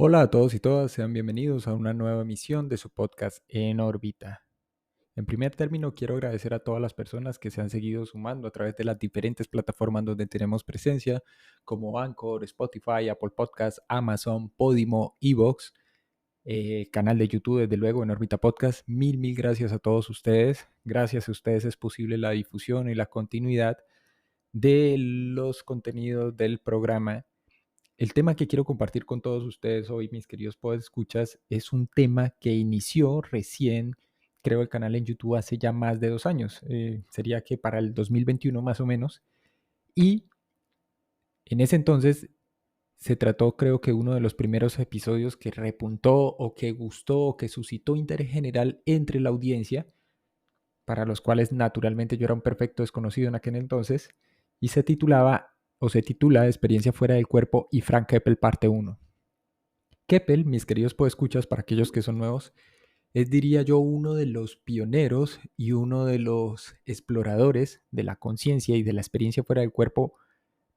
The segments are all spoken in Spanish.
Hola a todos y todas, sean bienvenidos a una nueva emisión de su podcast En órbita. En primer término, quiero agradecer a todas las personas que se han seguido sumando a través de las diferentes plataformas donde tenemos presencia, como Anchor, Spotify, Apple Podcasts, Amazon, Podimo, Evox, canal de YouTube, desde luego, En órbita podcast. Mil gracias a todos ustedes. Gracias a ustedes es posible la difusión y la continuidad de los contenidos del programa. El tema que quiero compartir con todos ustedes hoy, mis queridos podescuchas, es un tema que inició recién, creo, el canal en YouTube hace ya más de 2 años. Sería que para el 2021 más o menos. Y en ese entonces se trató, creo que uno de los primeros episodios que repuntó o que gustó o que suscitó interés general entre la audiencia, para los cuales naturalmente yo era un perfecto desconocido en aquel entonces, y se titulaba o se titula Experiencia fuera del cuerpo y Frank Keppel parte 1. Keppel, mis queridos podescuchas, para aquellos que son nuevos, es, diría yo, uno de los pioneros y uno de los exploradores de la conciencia y de la experiencia fuera del cuerpo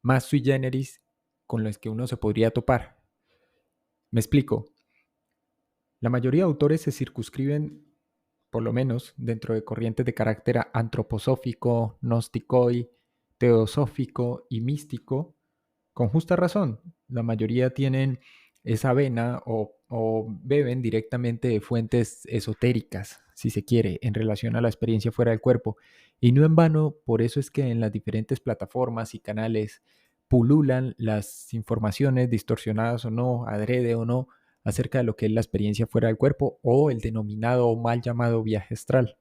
más sui generis con los que uno se podría topar. Me explico. La mayoría de autores se circunscriben, por lo menos dentro de corrientes de carácter antroposófico, gnóstico, teosófico y místico, con justa razón. La mayoría tienen esa vena o beben directamente de fuentes esotéricas, si se quiere, en relación a la experiencia fuera del cuerpo. Y no en vano, por eso es que en las diferentes plataformas y canales pululan las informaciones distorsionadas o no, adrede o no, acerca de lo que es la experiencia fuera del cuerpo o el denominado o mal llamado viaje astral.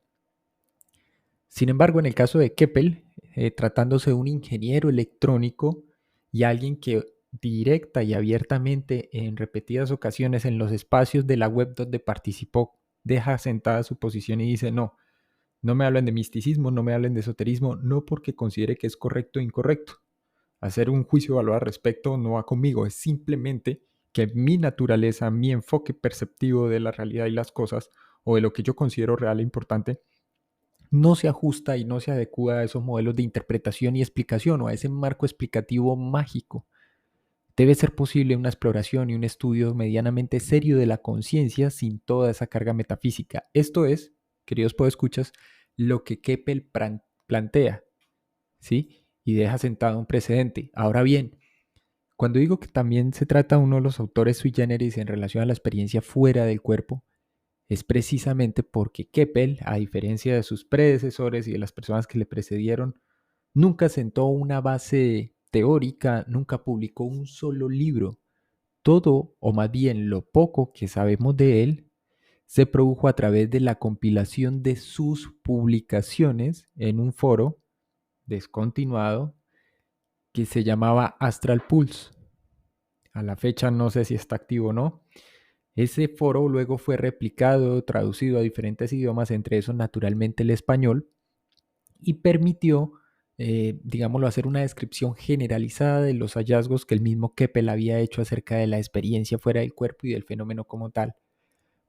Sin embargo, en el caso de Keppel, tratándose de un ingeniero electrónico y alguien que directa y abiertamente en repetidas ocasiones en los espacios de la web donde participó, deja sentada su posición y dice, no me hablen de misticismo, no me hablen de esoterismo, no porque considere que es correcto o incorrecto. Hacer un juicio evaluado al respecto no va conmigo, es simplemente que mi naturaleza, mi enfoque perceptivo de la realidad y las cosas, o de lo que yo considero real e importante, no se ajusta y no se adecua a esos modelos de interpretación y explicación o a ese marco explicativo mágico. Debe ser posible una exploración y un estudio medianamente serio de la conciencia sin toda esa carga metafísica. Esto es, queridos podescuchas, lo que Keppel plantea, ¿sí? Y deja sentado un precedente. Ahora bien, cuando digo que también se trata de uno de los autores sui generis en relación a la experiencia fuera del cuerpo, es precisamente porque Keppel, a diferencia de sus predecesores y de las personas que le precedieron, nunca sentó una base teórica, nunca publicó un solo libro. Todo, o más bien lo poco que sabemos de él, se produjo a través de la compilación de sus publicaciones en un foro descontinuado que se llamaba Astral Pulse. A la fecha no sé si está activo o no. Ese foro luego fue replicado, traducido a diferentes idiomas, entre esos naturalmente el español, y permitió, digámoslo, hacer una descripción generalizada de los hallazgos que el mismo Keppel había hecho acerca de la experiencia fuera del cuerpo y del fenómeno como tal.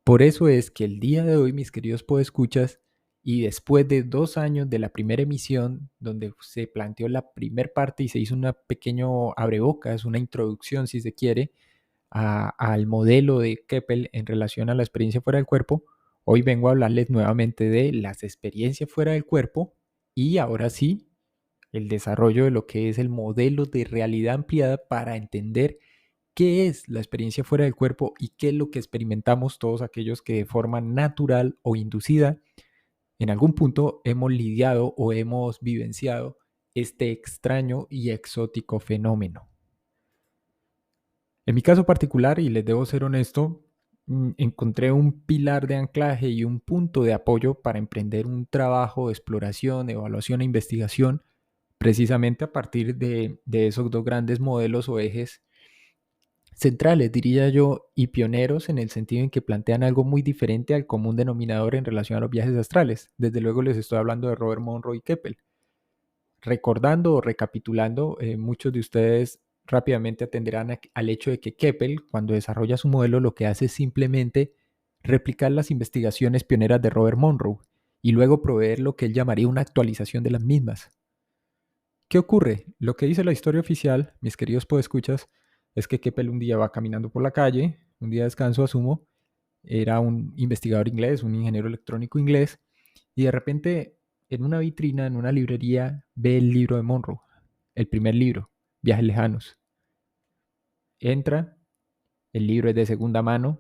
Por eso es que el día de hoy, mis queridos podescuchas, y después de 2 años de la primera emisión, donde se planteó la primera parte y se hizo una pequeño abrebocas, una introducción, si se quiere, al modelo de Keppel en relación a la experiencia fuera del cuerpo, hoy vengo a hablarles nuevamente de las experiencias fuera del cuerpo y ahora sí, el desarrollo de lo que es el modelo de realidad ampliada para entender qué es la experiencia fuera del cuerpo y qué es lo que experimentamos todos aquellos que de forma natural o inducida en algún punto hemos lidiado o hemos vivenciado este extraño y exótico fenómeno. En mi caso particular, y les debo ser honesto, encontré un pilar de anclaje y un punto de apoyo para emprender un trabajo de exploración, evaluación e investigación, precisamente a partir de esos dos grandes modelos o ejes centrales, diría yo, y pioneros en el sentido en que plantean algo muy diferente al común denominador en relación a los viajes astrales. Desde luego les estoy hablando de Robert Monroe y Keppel. Recordando o recapitulando, muchos de ustedes rápidamente atenderán al hecho de que Keppel, cuando desarrolla su modelo, lo que hace es simplemente replicar las investigaciones pioneras de Robert Monroe y luego proveer lo que él llamaría una actualización de las mismas. ¿Qué ocurre? Lo que dice la historia oficial, mis queridos podescuchas, es que Keppel un día va caminando por la calle, un día de descanso, asumo, era un investigador inglés, un ingeniero electrónico inglés, y de repente en una vitrina, en una librería, ve el libro de Monroe, el primer libro, Viajes Lejanos. Entra, el libro es de segunda mano,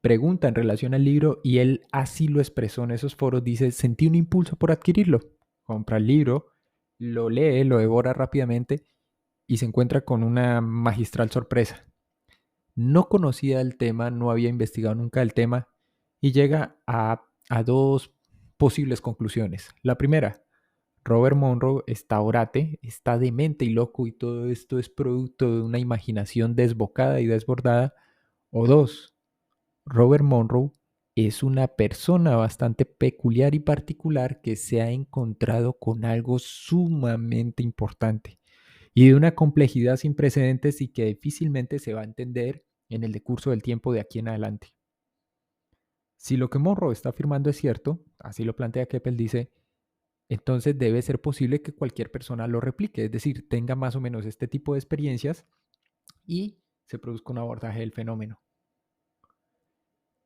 pregunta en relación al libro y él así lo expresó en esos foros, dice, sentí un impulso por adquirirlo, compra el libro, lo lee, lo devora rápidamente y se encuentra con una magistral sorpresa. No conocía el tema, no había investigado nunca el tema y llega a dos posibles conclusiones. La primera, Robert Monroe está orate, está demente y loco y todo esto es producto de una imaginación desbocada y desbordada. O dos, Robert Monroe es una persona bastante peculiar y particular que se ha encontrado con algo sumamente importante y de una complejidad sin precedentes y que difícilmente se va a entender en el decurso del tiempo de aquí en adelante. Si lo que Monroe está afirmando es cierto, así lo plantea Keppel, dice, entonces debe ser posible que cualquier persona lo replique, es decir, tenga más o menos este tipo de experiencias y se produzca un abordaje del fenómeno.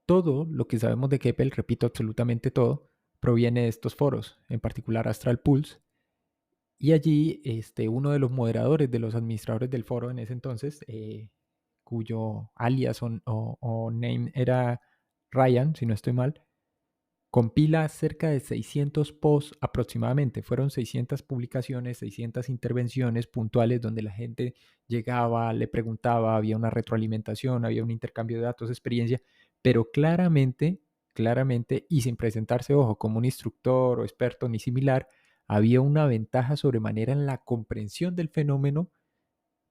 Todo lo que sabemos de Keppel, repito, absolutamente todo, proviene de estos foros, en particular Astral Pulse, y allí uno de los moderadores, de los administradores del foro en ese entonces, cuyo alias o name era Ryan, si no estoy mal, compila cerca de 600 posts aproximadamente. Fueron 600 publicaciones, 600 intervenciones puntuales donde la gente llegaba, le preguntaba, había una retroalimentación, había un intercambio de datos, experiencia, pero claramente, y sin presentarse, ojo, como un instructor o experto ni similar, había una ventaja sobremanera en la comprensión del fenómeno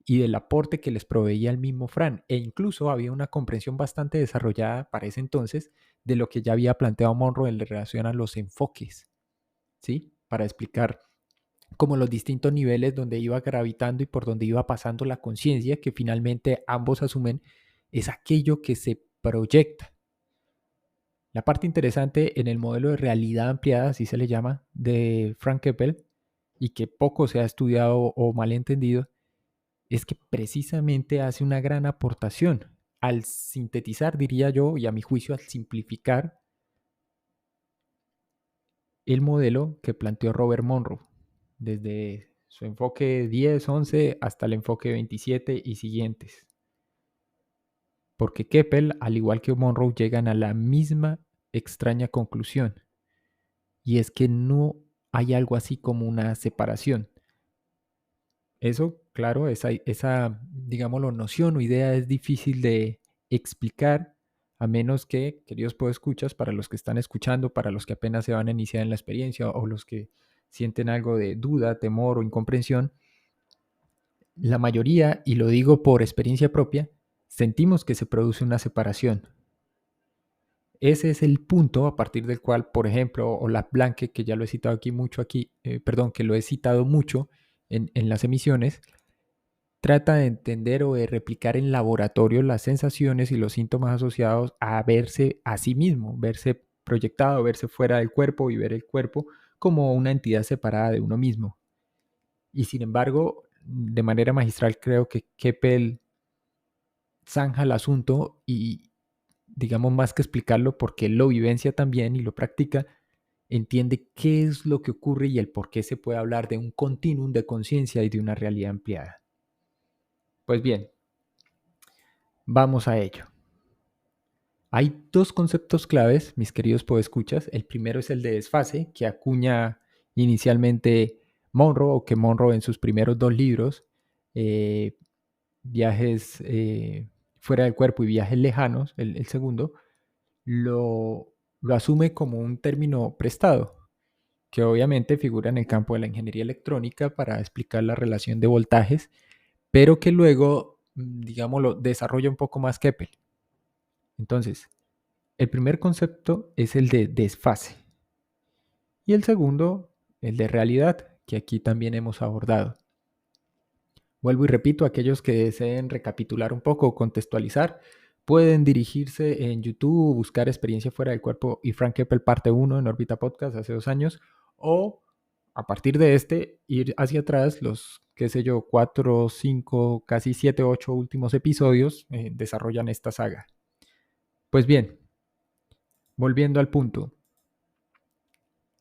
y del aporte que les proveía el mismo Fran. E incluso había una comprensión bastante desarrollada para ese entonces de lo que ya había planteado Monroe en relación a los enfoques, ¿sí? Para explicar como los distintos niveles donde iba gravitando y por donde iba pasando la conciencia, que finalmente ambos asumen es aquello que se proyecta. La parte interesante en el modelo de realidad ampliada, así se le llama, de Frank Keppel, y que poco se ha estudiado o mal entendido, es que precisamente hace una gran aportación al sintetizar, diría yo, y a mi juicio al simplificar el modelo que planteó Robert Monroe, desde su enfoque 10, 11 hasta el enfoque 27 y siguientes. Porque Keppel, al igual que Monroe, llegan a la misma extraña conclusión, y es que no hay algo así como una separación. Eso, claro, esa, digámoslo, noción o idea es difícil de explicar, a menos que, queridos podescuchas, para los que están escuchando, para los que apenas se van a iniciar en la experiencia o los que sienten algo de duda, temor o incomprensión, la mayoría, y lo digo por experiencia propia, sentimos que se produce una separación. Ese es el punto a partir del cual, por ejemplo, Olaf Blanke, que ya lo he citado que lo he citado mucho en las emisiones, trata de entender o de replicar en laboratorio las sensaciones y los síntomas asociados a verse a sí mismo, verse proyectado, verse fuera del cuerpo y ver el cuerpo como una entidad separada de uno mismo. Y sin embargo, de manera magistral creo que Keppel zanja el asunto y, digamos, más que explicarlo, porque él lo vivencia también y lo practica, entiende qué es lo que ocurre y el por qué se puede hablar de un continuum de conciencia y de una realidad ampliada. Pues bien, vamos a ello. Hay dos conceptos claves, mis queridos podescuchas. El primero es el de desfase, que acuña inicialmente Monroe, o que Monroe en sus primeros dos libros, Viajes fuera del cuerpo y Viajes lejanos, el segundo, lo asume como un término prestado, que obviamente figura en el campo de la ingeniería electrónica para explicar la relación de voltajes, pero que luego, digámoslo, desarrolla un poco más Keppel. Entonces, el primer concepto es el de desfase y el segundo, el de realidad, que aquí también hemos abordado. Vuelvo y repito, aquellos que deseen recapitular un poco o contextualizar, pueden dirigirse en YouTube, buscar Experiencia fuera del cuerpo y Frank Keppel parte 1 en Orbita Podcast hace 2 años, o a partir de ir hacia atrás los, 4, 5, casi 7, 8 últimos episodios desarrollan esta saga. Pues bien, volviendo al punto,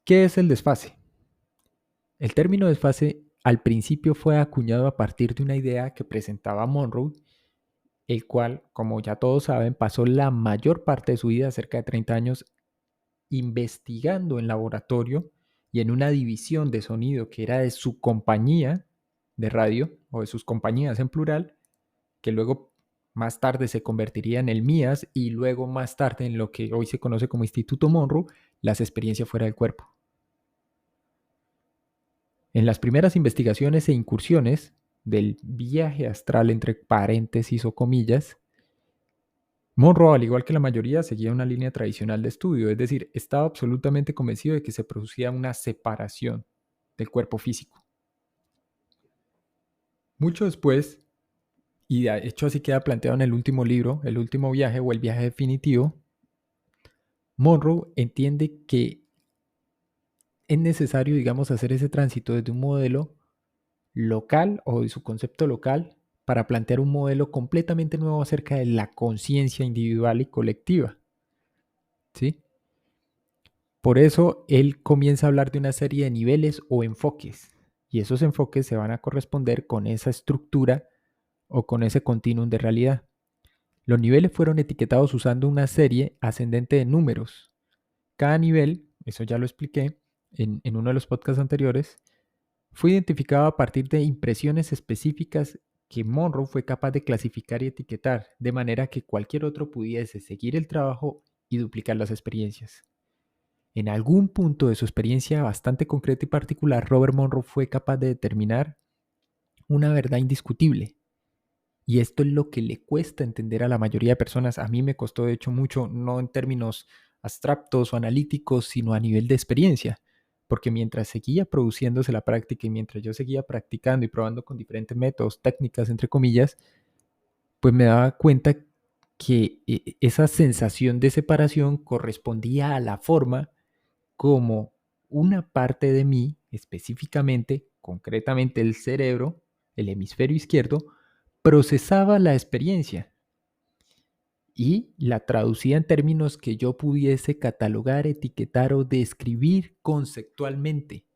¿qué es el desfase? El término desfase al principio fue acuñado a partir de una idea que presentaba Monroe, el cual, como ya todos saben, pasó la mayor parte de su vida, cerca de 30 años, investigando en laboratorio y en una división de sonido que era de su compañía de radio, o de sus compañías en plural, que luego más tarde se convertiría en el MIAS y luego más tarde en lo que hoy se conoce como Instituto Monroe, las experiencias fuera del cuerpo. En las primeras investigaciones e incursiones del viaje astral, entre paréntesis o comillas, Monroe, al igual que la mayoría, seguía una línea tradicional de estudio, es decir, estaba absolutamente convencido de que se producía una separación del cuerpo físico. Mucho después, y de hecho así queda planteado en el último libro, El último viaje o El viaje definitivo, Monroe entiende que es necesario, digamos, hacer ese tránsito desde un modelo local o de su concepto local para plantear un modelo completamente nuevo acerca de la conciencia individual y colectiva, ¿sí? Por eso él comienza a hablar de una serie de niveles o enfoques, y esos enfoques se van a corresponder con esa estructura o con ese continuum de realidad. Los niveles fueron etiquetados usando una serie ascendente de números. Cada nivel, eso ya lo expliqué en uno de los podcasts anteriores, fue identificado a partir de impresiones específicas que Monroe fue capaz de clasificar y etiquetar, de manera que cualquier otro pudiese seguir el trabajo y duplicar las experiencias. En algún punto de su experiencia bastante concreta y particular, Robert Monroe fue capaz de determinar una verdad indiscutible. Y esto es lo que le cuesta entender a la mayoría de personas. A mí me costó de hecho mucho, no en términos abstractos o analíticos, sino a nivel de experiencia. Porque mientras seguía produciéndose la práctica y mientras yo seguía practicando y probando con diferentes métodos, técnicas, entre comillas, pues me daba cuenta que esa sensación de separación correspondía a la forma como una parte de mí, específicamente, concretamente el cerebro, el hemisferio izquierdo, procesaba la experiencia y la traducía en términos que yo pudiese catalogar, etiquetar o describir conceptualmente.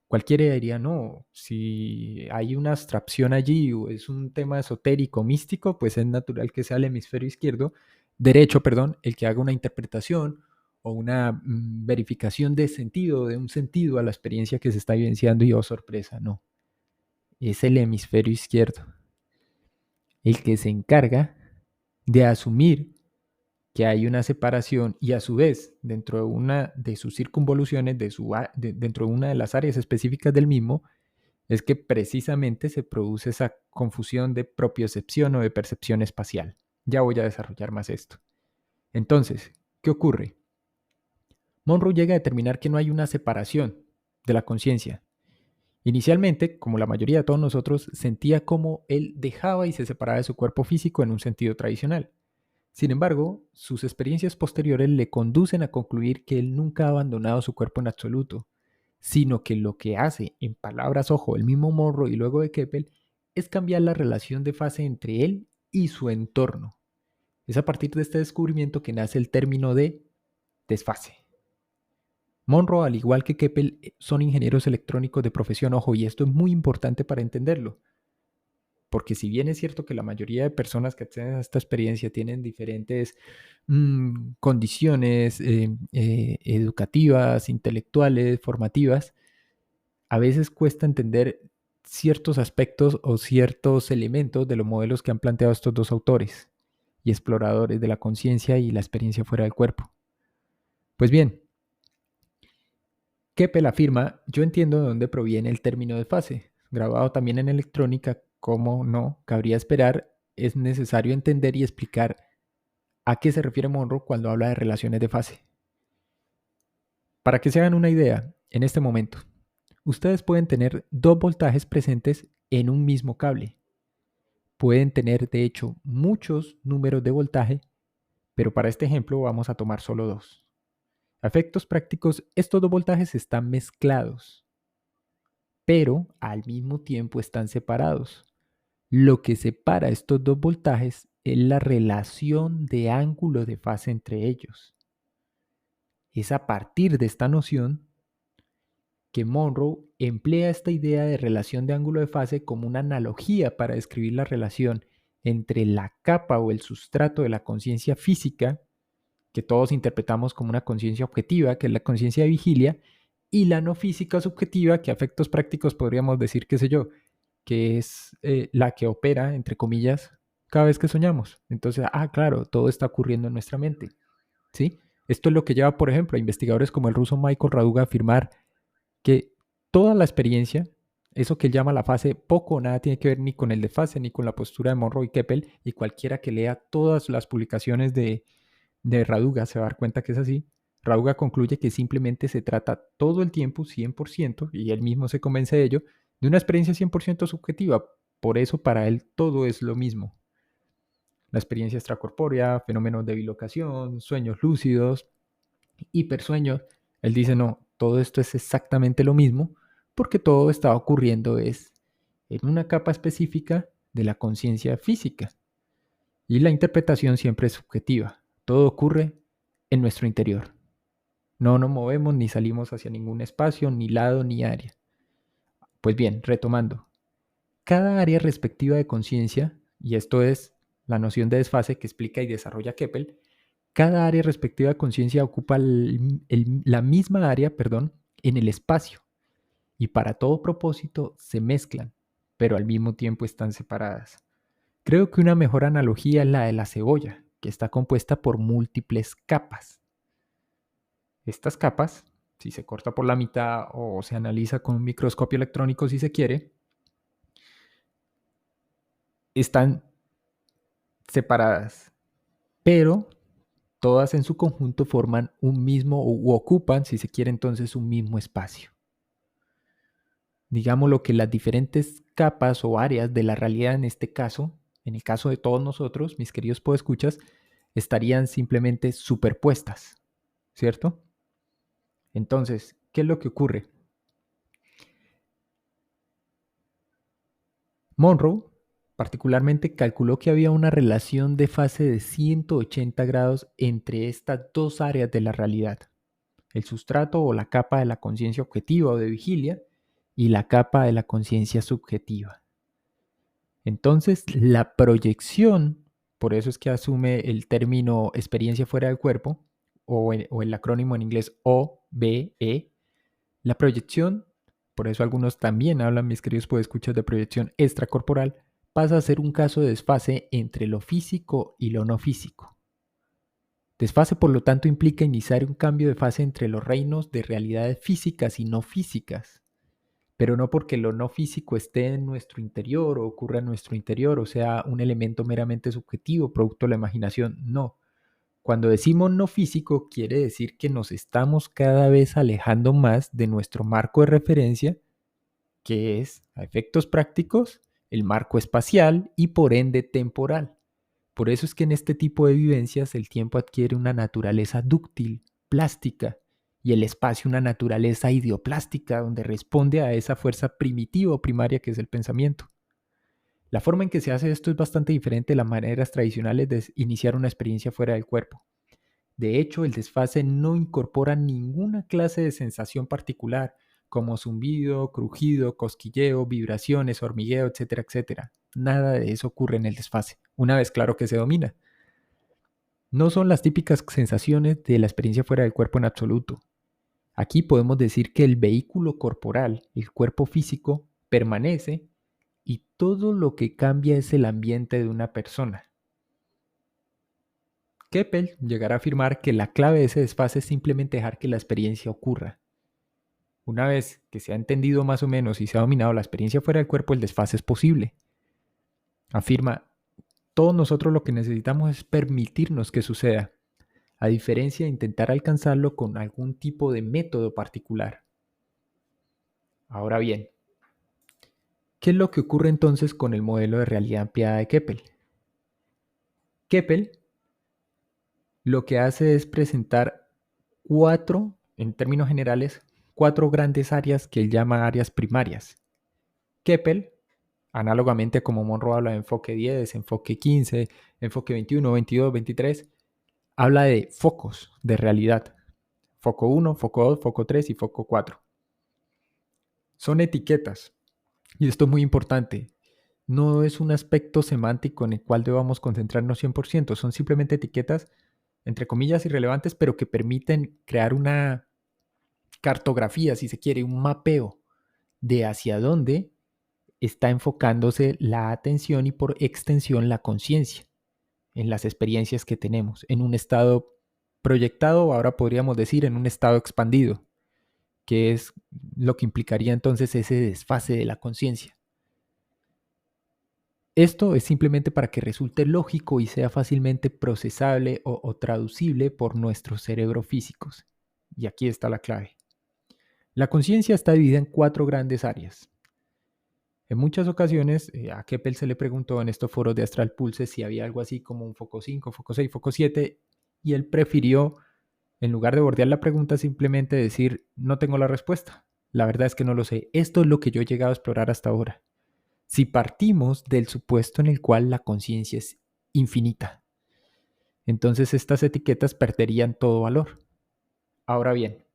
Cualquiera diría, no, si hay una abstracción allí o es un tema esotérico, místico, pues es natural que sea el hemisferio izquierdo, derecho, perdón, el que haga una interpretación o una verificación de sentido, de un sentido a la experiencia que se está vivenciando y oh sorpresa, no, es el hemisferio izquierdo el que se encarga de asumir que hay una separación y a su vez dentro de una de sus circunvoluciones, dentro de una de las áreas específicas del mismo, es que precisamente se produce esa confusión de propiocepción o de percepción espacial. Ya voy a desarrollar más esto. Entonces, ¿qué ocurre? Monroe llega a determinar que no hay una separación de la conciencia. Inicialmente, como la mayoría de todos nosotros, sentía como él dejaba y se separaba de su cuerpo físico en un sentido tradicional. Sin embargo, sus experiencias posteriores le conducen a concluir que él nunca ha abandonado su cuerpo en absoluto, sino que lo que hace, en palabras, ojo, el mismo Monroe y luego de Keppel, es cambiar la relación de fase entre él y su entorno. Es a partir de este descubrimiento que nace el término de desfase. Monroe, al igual que Keppel, son ingenieros electrónicos de profesión, ojo, y esto es muy importante para entenderlo. Porque si bien es cierto que la mayoría de personas que acceden a esta experiencia tienen diferentes condiciones educativas, intelectuales, formativas, a veces cuesta entender ciertos aspectos o ciertos elementos de los modelos que han planteado estos dos autores y exploradores de la conciencia y la experiencia fuera del cuerpo. Pues bien, Keppel afirma, yo entiendo de dónde proviene el término de fase, grabado también en electrónica, como no, cabría esperar, es necesario entender y explicar a qué se refiere Monroe cuando habla de relaciones de fase. Para que se hagan una idea, en este momento, ustedes pueden tener dos voltajes presentes en un mismo cable. Pueden tener, de hecho, muchos números de voltaje, pero para este ejemplo vamos a tomar solo dos. A efectos prácticos, estos dos voltajes están mezclados, pero al mismo tiempo están separados. Lo que separa estos dos voltajes es la relación de ángulo de fase entre ellos. Es a partir de esta noción que Monroe emplea esta idea de relación de ángulo de fase como una analogía para describir la relación entre la capa o el sustrato de la conciencia física, que todos interpretamos como una conciencia objetiva, que es la conciencia de vigilia, y la no física subjetiva, que a efectos prácticos podríamos decir, qué sé yo, que es la que opera, entre comillas, cada vez que soñamos. Entonces, claro, todo está ocurriendo en nuestra mente, ¿sí? Esto es lo que lleva, por ejemplo, a investigadores como el ruso Michael Raduga a afirmar que toda la experiencia, eso que él llama la fase, poco o nada tiene que ver ni con el desfase, ni con la postura de Monroe y Keppel, y cualquiera que lea todas las publicaciones de Raduga se va a dar cuenta que es así. Raduga concluye que simplemente se trata todo el tiempo, 100%, y él mismo se convence de ello, de una experiencia 100% subjetiva. Por eso para él todo es lo mismo. La experiencia extracorpórea, fenómenos de bilocación, sueños lúcidos, hipersueños. Él dice, no, todo esto es exactamente lo mismo porque todo está ocurriendo es en una capa específica de la conciencia física. Y la interpretación siempre es subjetiva. Todo ocurre en nuestro interior. No nos movemos ni salimos hacia ningún espacio, ni lado, ni área. Pues bien, retomando. Cada área respectiva de conciencia, y esto es la noción de desfase que explica y desarrolla Keppel, cada área respectiva de conciencia ocupa la misma área, en el espacio, y para todo propósito se mezclan, pero al mismo tiempo están separadas. Creo que una mejor analogía es la de la cebolla, que está compuesta por múltiples capas. Estas capas, si se corta por la mitad o se analiza con un microscopio electrónico si se quiere, están separadas, pero todas en su conjunto forman un mismo u ocupan, si se quiere entonces, un mismo espacio. Digámoslo que las diferentes capas o áreas de la realidad en este caso, en el caso de todos nosotros, mis queridos podescuchas, estarían simplemente superpuestas, ¿cierto? Entonces, ¿qué es lo que ocurre? Monroe particularmente calculó que había una relación de fase de 180 grados entre estas dos áreas de la realidad, el sustrato o la capa de la conciencia objetiva o de vigilia y la capa de la conciencia subjetiva. Entonces, la proyección, por eso es que asume el término experiencia fuera del cuerpo, o el acrónimo en inglés OBE, la proyección, por eso algunos también hablan, mis queridos podescuchas, de proyección extracorporal, pasa a ser un caso de desfase entre lo físico y lo no físico. Desfase, por lo tanto, implica iniciar un cambio de fase entre los reinos de realidades físicas y no físicas, pero no porque lo no físico esté en nuestro interior o ocurra en nuestro interior, o sea, un elemento meramente subjetivo, producto de la imaginación, no. Cuando decimos no físico, quiere decir que nos estamos cada vez alejando más de nuestro marco de referencia, que es, a efectos prácticos, el marco espacial y por ende temporal. Por eso es que en este tipo de vivencias el tiempo adquiere una naturaleza dúctil, plástica, y el espacio una naturaleza idioplástica, donde responde a esa fuerza primitiva o primaria que es el pensamiento. La forma en que se hace esto es bastante diferente de las maneras tradicionales de iniciar una experiencia fuera del cuerpo. De hecho, el desfase no incorpora ninguna clase de sensación particular, como zumbido, crujido, cosquilleo, vibraciones, hormigueo, etcétera, etcétera. Nada de eso ocurre en el desfase, una vez claro que se domina. No son las típicas sensaciones de la experiencia fuera del cuerpo en absoluto. Aquí podemos decir que el vehículo corporal, el cuerpo físico, permanece y todo lo que cambia es el ambiente de una persona. Keppel llegará a afirmar que la clave de ese desfase es simplemente dejar que la experiencia ocurra. Una vez que se ha entendido más o menos y se ha dominado la experiencia fuera del cuerpo, el desfase es posible. Afirma, todos nosotros lo que necesitamos es permitirnos que suceda, a diferencia de intentar alcanzarlo con algún tipo de método particular. Ahora bien, ¿qué es lo que ocurre entonces con el modelo de realidad ampliada de Keppel? Keppel lo que hace es presentar en términos generales, cuatro grandes áreas que él llama áreas primarias. Keppel análogamente como Monroe habla de enfoque 10, enfoque 15, enfoque 21, 22, 23, habla de focos de realidad. Foco 1, foco 2, foco 3 y foco 4. Son etiquetas. Y esto es muy importante. No es un aspecto semántico en el cual debamos concentrarnos 100%. Son simplemente etiquetas, entre comillas, irrelevantes, pero que permiten crear una cartografía, si se quiere, un mapeo de hacia dónde está enfocándose la atención y por extensión la conciencia en las experiencias que tenemos, en un estado proyectado, o ahora podríamos decir en un estado expandido, que es lo que implicaría entonces ese desfase de la conciencia. Esto es simplemente para que resulte lógico y sea fácilmente procesable o traducible por nuestros cerebros físicos. Y aquí está la clave. La conciencia está dividida en 4 grandes áreas. En muchas ocasiones a Keppel se le preguntó en estos foros de Astral Pulse si había algo así como un foco 5, foco 6, foco 7, y él prefirió, en lugar de bordear la pregunta, simplemente decir, no tengo la respuesta. La verdad es que no lo sé. Esto es lo que yo he llegado a explorar hasta ahora. Si partimos del supuesto en el cual la conciencia es infinita, entonces estas etiquetas perderían todo valor. Ahora bien,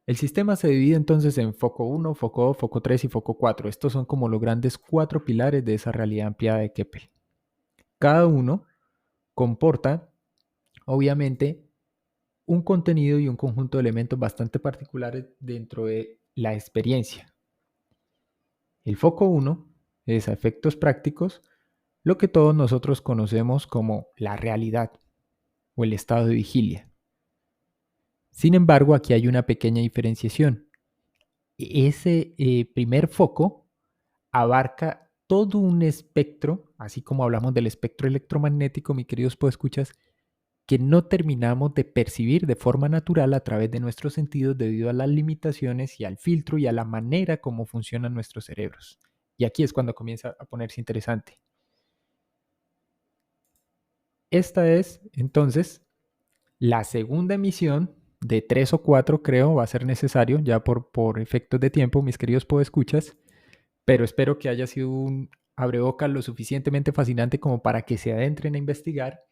el sistema se divide entonces en foco 1, foco 2, foco 3 y foco 4. Estos son como los grandes 4 pilares de esa realidad ampliada de Keppel. Cada uno comporta, obviamente, un contenido y un conjunto de elementos bastante particulares dentro de la experiencia. El foco 1 es a efectos prácticos lo que todos nosotros conocemos como la realidad o el estado de vigilia. Sin embargo, aquí hay una pequeña diferenciación. Ese primer foco abarca todo un espectro, así como hablamos del espectro electromagnético, mis queridos podescuchas, que no terminamos de percibir de forma natural a través de nuestros sentidos debido a las limitaciones y al filtro y a la manera como funcionan nuestros cerebros. Y aquí es cuando comienza a ponerse interesante. Esta es, entonces, la segunda emisión de 3 o 4, creo, va a ser necesario, ya por efectos de tiempo, mis queridos podescuchas, pero espero que haya sido un abrebocas lo suficientemente fascinante como para que se adentren a investigar.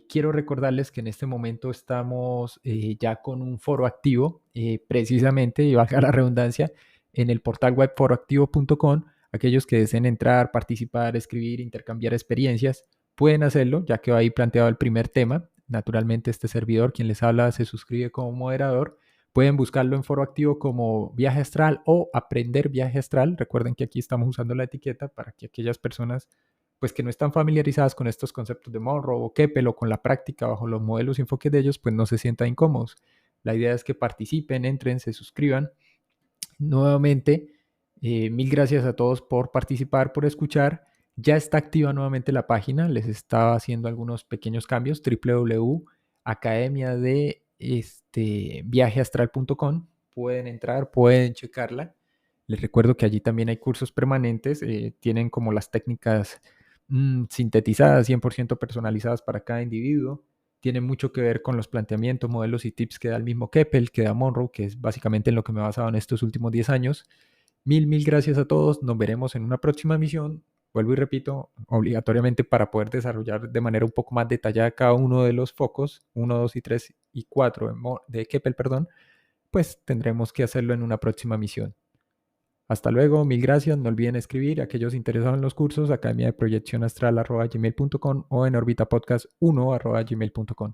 Quiero recordarles que en este momento estamos ya con un foro activo, precisamente, y valga la redundancia, en el portal web foroactivo.com. Aquellos que deseen entrar, participar, escribir, intercambiar experiencias, pueden hacerlo, ya que va ahí planteado el primer tema. Naturalmente, este servidor, quien les habla, se suscribe como moderador. Pueden buscarlo en Foro Activo como Viaje Astral o Aprender Viaje Astral. Recuerden que aquí estamos usando la etiqueta para que aquellas personas pues que no están familiarizadas con estos conceptos de Monroe o Keppel o con la práctica bajo los modelos y enfoques de ellos, pues no se sientan incómodos. La idea es que participen, entren, se suscriban. Nuevamente, mil gracias a todos por participar, por escuchar. Ya está activa nuevamente la página, les estaba haciendo algunos pequeños cambios, www.academia de viajeastral.com. Pueden entrar, pueden checarla. Les recuerdo que allí también hay cursos permanentes, tienen como las técnicas sintetizadas, 100% personalizadas para cada individuo. Tiene mucho que ver con los planteamientos, modelos y tips que da el mismo Keppel, que da Monroe, que es básicamente en lo que me he basado en estos últimos 10 años. Mil gracias a todos. Nos veremos en una próxima emisión. Vuelvo y repito, obligatoriamente para poder desarrollar de manera un poco más detallada cada uno de los focos, 1, 2 y 3 y 4 de Keppel, pues tendremos que hacerlo en una próxima misión. Hasta luego, mil gracias. No olviden escribir a aquellos interesados en los cursos, academia de proyección astral @gmail.com o en orbitapodcast1 @gmail.com.